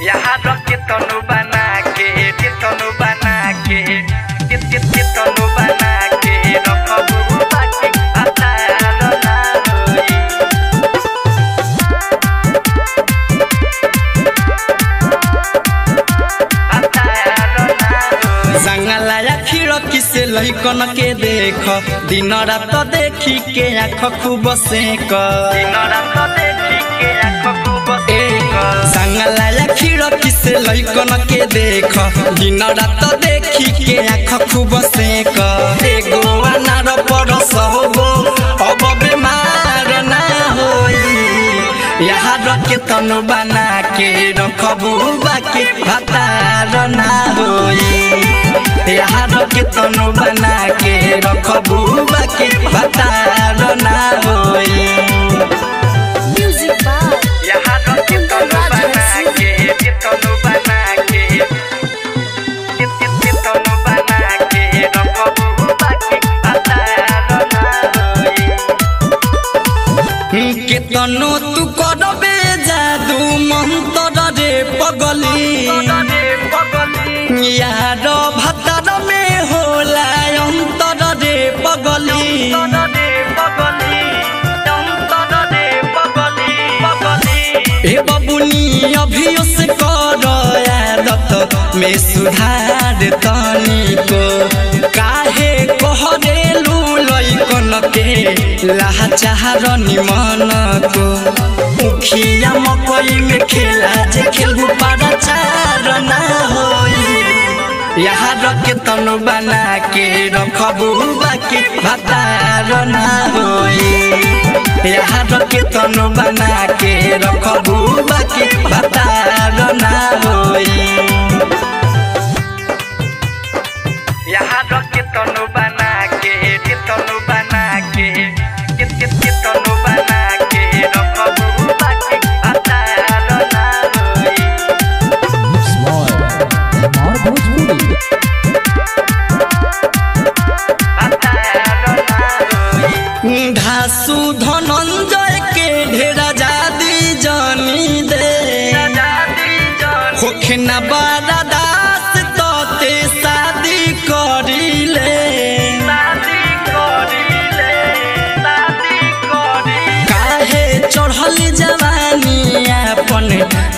यहाँ रखे तनु बना के तनु बना के तनु बना के रखबू बाकी हतार ना होई जंगला या खिड़की से लइकन के देख दिन रात देखी के आँख खूब सेक दिन रात देखी के आँख खूब सेक जंगला या खिड़की से लइकन के देख दिन रात देखी के आँख खूब सेक एगो अनार पर सहबो अब बीमार ना होई यहाँ रखे तनु बना के रखबू बाकी हतार ना होई यहाँ रखे तनु बना के रखबू बाकी हतार ना होई यहाँ रखे तनु बना के तनु बना के तनु बना के रखबू बाकी हतार ना होई के तनु तू करबे जादू मंत्र रे पगली यार भतर में होला अंतर रे पगली ए बबुनी अभी से कर आदत में सुधार तनी को काहे कहरेलू लइकन के लाचार निमन को उखिया मकई में खेला जे खेलबू पारा चार ना होई यहाँ रखे तनु बना के रखबू बाकी हतार ना होई यहाँ रखे तनु बना के रखबू बाकी हतार ना होई यहाँ रखे तनु बना के तनु बना के तनु बना के रखबू बाकी हतार ना होई धासु धनंजय के ढेरा जादी जानी दे होखना बड़ा दास तोते शादी करिले काहे चढ़ल जवानी अपन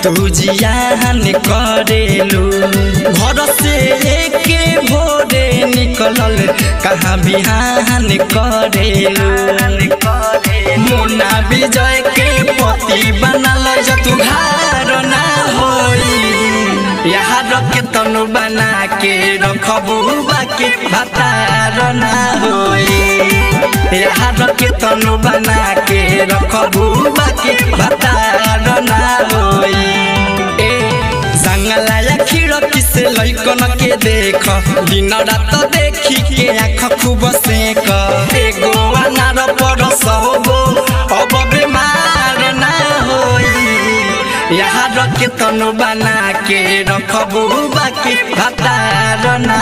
तू जियान करेलू घर से एके भोरे निकलल कहाँ बिहान करेलू मुन्ना विजय के पति बनल जतु घर ना होई यहाँ रखे तनु बना के रखबू बाकी हतार ना होई यहाँ रखे तनु बना के रखबू बाकी हतार ना होई जंगला या खिड़की से लइकन के देख दिन रात देखी के आँख खूब सेक एगो अनार पर सहबो अब बीमार ना होई यहाँ रखे तनु बना के रखबू बाकी हतार ना